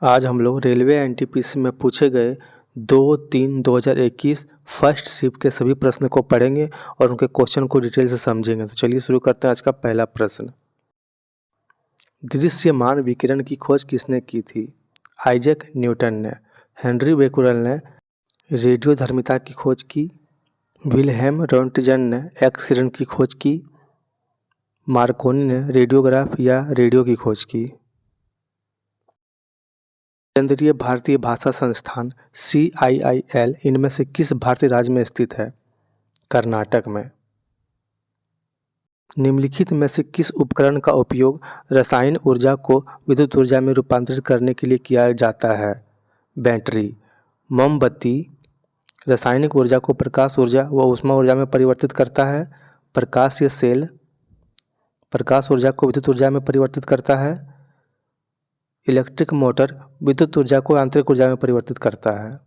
आज हम लोग रेलवे एनटीपीसी में पूछे गए 2-3-2021 फर्स्ट शिफ्ट के सभी प्रश्न को पढ़ेंगे और उनके क्वेश्चन को डिटेल से समझेंगे। तो चलिए शुरू करते हैं आज का पहला प्रश्न। दृश्यमान विकिरण की खोज किसने की थी? आइजैक न्यूटन ने। हेनरी बेकुरल ने रेडियोधर्मिता की खोज की। विल्हेम रोंटजन ने एक्स किरण की खोज की। मार्कोनी ने रेडियोग्राफ या रेडियो की खोज की। केंद्रीय भारतीय भाषा संस्थान CIIL इनमें से किस भारतीय राज्य में स्थित है? कर्नाटक में। निम्नलिखित में से किस उपकरण का उपयोग रासायनिक ऊर्जा को विद्युत ऊर्जा में रूपांतरित करने के लिए किया जाता है? बैटरी। मोमबत्ती रासायनिक ऊर्जा को प्रकाश ऊर्जा व ऊष्मा ऊर्जा में परिवर्तित करता है। प्रकाश या सेल प्रकाश ऊर्जा को विद्युत ऊर्जा में परिवर्तित करता है। इलेक्ट्रिक मोटर विद्युत ऊर्जा को आंतरिक ऊर्जा में परिवर्तित करता है।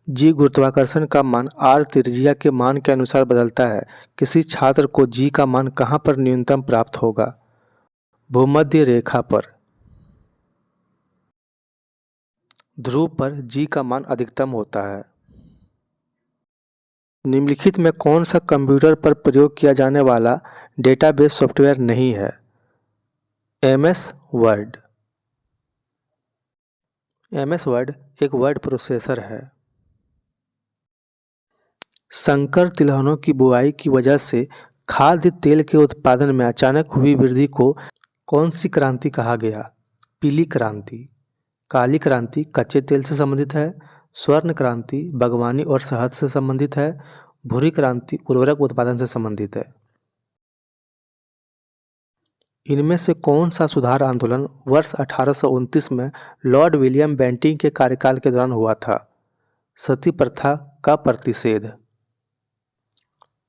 जी गुरुत्वाकर्षण का मान R त्रिज्या के मान के अनुसार बदलता है। किसी छात्र को जी का मान कहाँ पर न्यूनतम प्राप्त होगा? भूमध्य रेखा पर। ध्रुव पर जी का मान अधिकतम होता है। निम्नलिखित में कौन सा कंप्यूटर पर प्रयोग किया जाने वाला डेटाबेस सॉफ्टवेयर नहीं है? MS word. MS वर्ड एक वर्ड प्रोसेसर है। संकर तिलहनों की बुआई की वजह से खाद्य तेल के उत्पादन में अचानक हुई वृद्धि को कौन सी क्रांति कहा गया? पीली क्रांति। काली क्रांति कच्चे तेल से संबंधित है। स्वर्ण क्रांति बागवानी और शहद से संबंधित है। भूरी क्रांति उर्वरक उत्पादन से संबंधित है। इनमें से कौन सा सुधार आंदोलन वर्ष 1829 में लॉर्ड विलियम बेंटिंक के कार्यकाल के दौरान हुआ था? सती प्रथा का प्रतिषेध।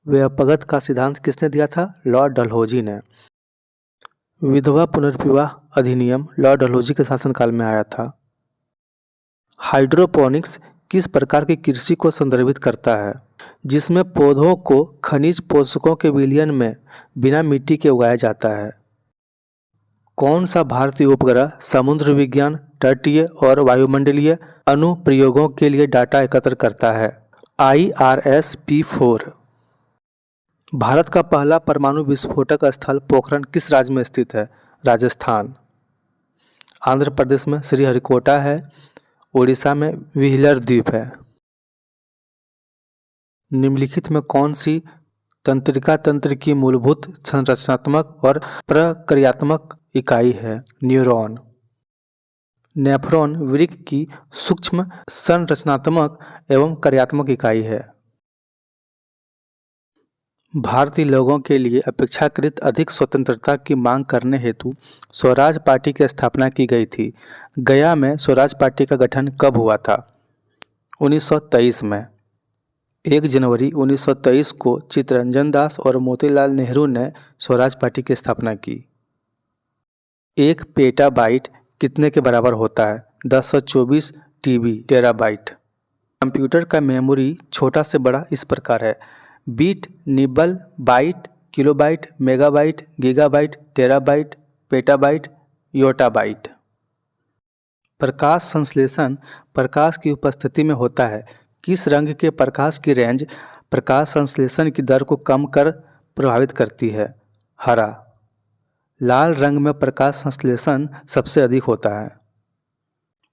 व्यपगत का सिद्धांत किसने दिया था? लॉर्ड डलहौजी ने। विधवा पुनर्विवाह अधिनियम लॉर्ड डलहौजी के शासनकाल में आया था। हाइड्रोपोनिक्स किस प्रकार की कृषि को संदर्भित करता है? जिसमें पौधों को खनिज पोषकों के विलयन में बिना मिट्टी के उगाया जाता है। कौन सा भारतीय उपग्रह समुद्र विज्ञान, तटीय और वायुमंडलीय अनुप्रयोगों के लिए डाटा एकत्र करता है? IRS-P4। भारत का पहला परमाणु विस्फोटक स्थल पोखरण किस राज्य में स्थित है? राजस्थान। आंध्र प्रदेश में श्रीहरिकोटा है। उड़ीसा में व्हीलर द्वीप है। निम्नलिखित में कौन सी तंत्रिका तंत्र की मूलभूत संरचनात्मक और प्रक्रियात्मक इकाई है? न्यूरॉन। नेफ्रॉन वृक्क की सूक्ष्म संरचनात्मक एवं कार्यात्मक इकाई है। भारतीय लोगों के लिए अपेक्षाकृत अधिक स्वतंत्रता की मांग करने हेतु स्वराज पार्टी की स्थापना की गई थी। गया में स्वराज पार्टी का गठन कब हुआ था? 1923 में। 1 जनवरी 1923 को चित्तरंजन दास और मोतीलाल नेहरू ने स्वराज पार्टी की स्थापना की। 1 पेटाबाइट कितने के बराबर होता है? 1024 TB टेराबाइट। कंप्यूटर का मेमोरी छोटा से बड़ा इस प्रकार है: bit, nibble, byte, kilobyte, megabyte, gigabyte, terabyte, petabyte, yottabyte. प्रकाश संश्लेषण प्रकाश की उपस्थिति में होता है। किस रंग के प्रकाश की रेंज प्रकाश संश्लेषण की दर को कम कर प्रभावित करती है? हरा। लाल रंग में प्रकाश संश्लेषण सबसे अधिक होता है।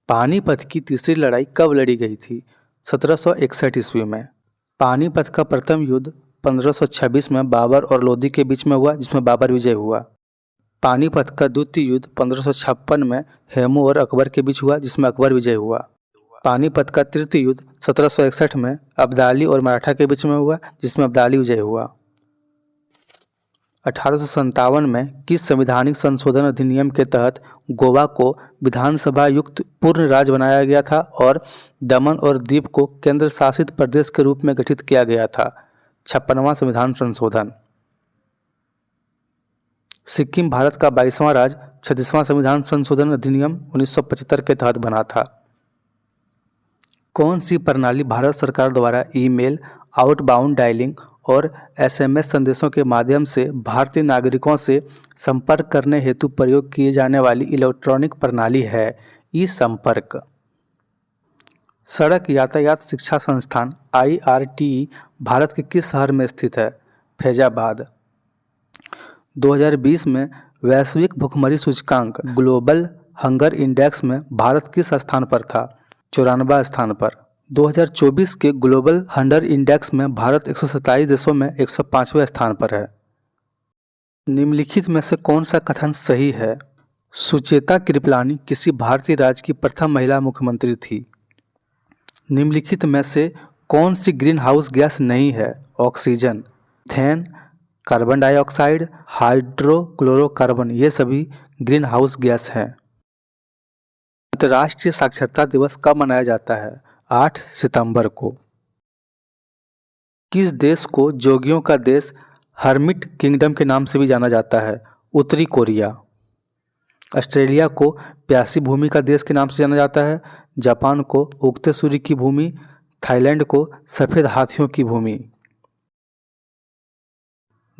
पानीपत की तीसरी लड़ाई कब लड़ी गई थी? 1761 ईस्वी में। पानीपत का प्रथम युद्ध 1526 में बाबर और लोदी के बीच में हुआ, जिसमें बाबर विजय हुआ। पानीपत का द्वितीय युद्ध 1556 में हेमू और अकबर के बीच हुआ, जिसमें अकबर विजय हुआ। पानीपत का तृतीय युद्ध 1761 में अब्दाली और मराठा के बीच में हुआ, जिसमें अब्दाली विजय हुआ। 1857 में किस संवैधानिक संशोधन अधिनियम के तहत गोवा को विधानसभा युक्त पूर्ण राज्य बनाया गया था और दमन और दीव को केंद्र शासित प्रदेश के रूप में गठित किया गया था? 56वां संविधान संशोधन। सिक्किम भारत का 22वां राज्य 36वां संविधान संशोधन अधिनियम 1975 के तहत बना था। कौन सी प्रणाली भारत सरकार द्वारा ईमेल, आउटबाउंड डायलिंग और SMS संदेशों के माध्यम से भारतीय नागरिकों से संपर्क करने हेतु प्रयोग किए जाने वाली इलेक्ट्रॉनिक प्रणाली है ई-संपर्क। सड़क यातायात शिक्षा संस्थान IRTE भारत के किस शहर में स्थित है? फैजाबाद। 2020 में वैश्विक भुखमरी सूचकांक ग्लोबल हंगर इंडेक्स में भारत किस स्थान पर था? 94 स्थान पर। 2024 के ग्लोबल हंगर इंडेक्स में भारत 127 देशों में 105वें स्थान पर है। निम्नलिखित में से कौन सा कथन सही है? सुचेता कृपलानी किसी भारतीय राज्य की प्रथम महिला मुख्यमंत्री थी। निम्नलिखित में से कौन सी ग्रीन हाउस गैस नहीं है? ऑक्सीजन, मीथेन, कार्बन डाइऑक्साइड, हाइड्रोक्लोरोकार्बन, ये सभी ग्रीन हाउस गैस हैं। अंतर्राष्ट्रीय साक्षरता दिवस कब मनाया जाता है? 8 सितंबर को। किस देश को जोगियों का देश हर्मिट किंगडम के नाम से भी जाना जाता है? उत्तरी कोरिया। ऑस्ट्रेलिया को प्यासी भूमि का देश के नाम से जाना जाता है। जापान को उगते सूर्य की भूमि, थाईलैंड को सफेद हाथियों की भूमि।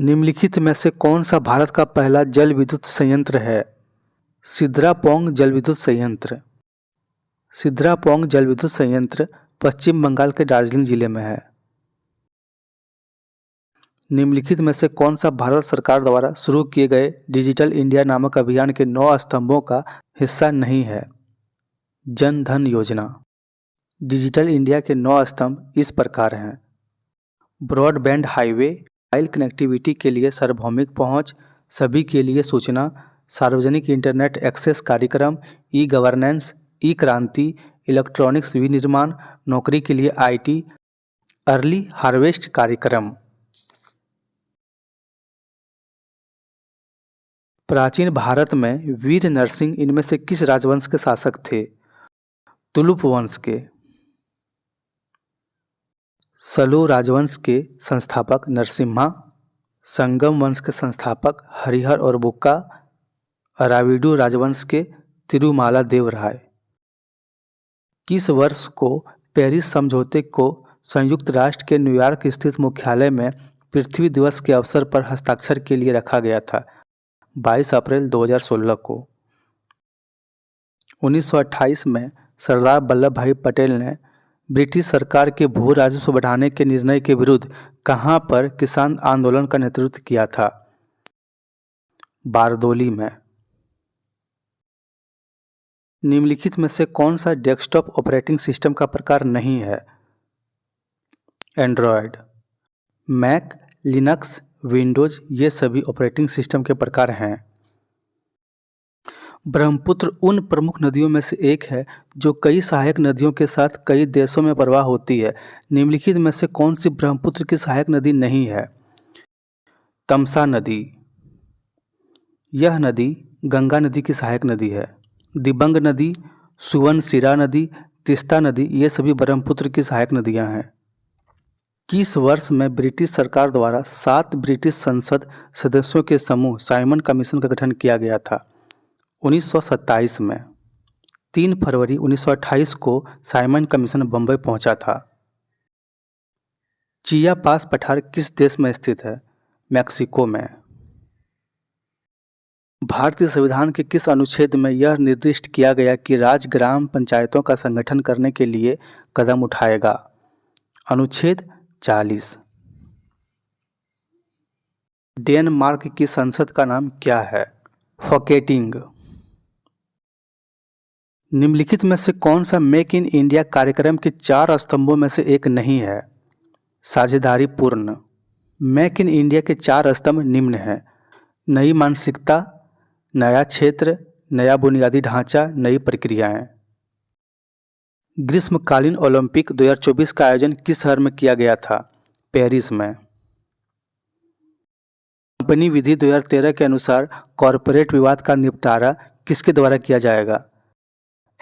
निम्नलिखित में से कौन सा भारत का पहला जल विद्युत संयंत्र है? सिद्रापोंग जल विद्युत संयंत्र। सिद्रापोंग जल विद्युत संयंत्र पश्चिम बंगाल के दार्जिलिंग जिले में है। निम्नलिखित में से कौन सा भारत सरकार द्वारा शुरू किए गए डिजिटल इंडिया नामक अभियान के 9 स्तंभों का हिस्सा नहीं है? जन धन योजना। डिजिटल इंडिया के 9 स्तंभ इस प्रकार हैं: ब्रॉडबैंड हाईवे, मोबाइल कनेक्टिविटी के लिए सार्वभौमिक पहुंच, सभी के लिए सूचना, सार्वजनिक इंटरनेट एक्सेस कार्यक्रम, ई गवर्नेंस, ई क्रांति, इलेक्ट्रॉनिक्स विनिर्माण, नौकरी के लिए IT, अर्ली हार्वेस्ट कार्यक्रम। प्राचीन भारत में वीर नरसिंह इनमें से किस राजवंश के शासक थे? तुलुप वंश के। सलू राजवंश के संस्थापक नरसिम्हा, संगम वंश के संस्थापक हरिहर और बुक्का, अराविडू राजवंश के तिरुमाला देव राय। किस वर्ष को पेरिस समझौते को संयुक्त राष्ट्र के न्यूयॉर्क स्थित मुख्यालय में पृथ्वी दिवस के अवसर पर हस्ताक्षर के लिए रखा गया था? 22 अप्रैल 2016 को। 1928 में सरदार वल्लभ भाई पटेल ने ब्रिटिश सरकार के भू राजस्व बढ़ाने के निर्णय के विरुद्ध कहां पर किसान आंदोलन का नेतृत्व किया था? बारदोली में। निम्नलिखित में से कौन सा डेस्कटॉप ऑपरेटिंग सिस्टम का प्रकार नहीं है? एंड्रॉयड। मैक, लिनक्स, विंडोज, ये सभी ऑपरेटिंग सिस्टम के प्रकार हैं। ब्रह्मपुत्र उन प्रमुख नदियों में से एक है जो कई सहायक नदियों के साथ कई देशों में प्रवाह होती है। निम्नलिखित में से कौन सी ब्रह्मपुत्र की सहायक नदी नहीं है? तमसा नदी। यह नदी गंगा नदी की सहायक नदी है। दिबंग नदी, सुवर्णशिरा नदी, तीस्ता नदी, ये सभी ब्रह्मपुत्र की सहायक नदियां हैं। किस वर्ष में ब्रिटिश सरकार द्वारा 7 ब्रिटिश संसद सदस्यों के समूह साइमन कमीशन का गठन किया गया था? 1927 में। 3 फरवरी 1928 को साइमन कमीशन बंबई पहुंचा था। चिया पास पठार किस देश में स्थित है? मैक्सिको में। भारतीय संविधान के किस अनुच्छेद में यह निर्दिष्ट किया गया कि राज्य ग्राम पंचायतों का संगठन करने के लिए कदम उठाएगा? अनुच्छेद 40। डेनमार्क की संसद का नाम क्या है? फॉकेटिंग। निम्नलिखित में से कौन सा मेक इन इंडिया कार्यक्रम के 4 स्तंभों में से एक नहीं है? साझेदारी पूर्ण। मेक इन इंडिया के 4 स्तंभ निम्न हैं: नई मानसिकता, नया क्षेत्र, नया बुनियादी ढांचा, नई प्रक्रियाएं। ग्रीष्मकालीन ओलंपिक 2024 का आयोजन किस शहर में किया गया था? पेरिस में। कंपनी विधि 2013 के अनुसार कॉरपोरेट विवाद का निपटारा किसके द्वारा किया जाएगा?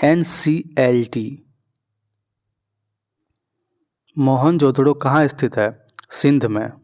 NCLT। मोहनजोदड़ो कहाँ स्थित है? सिंध में।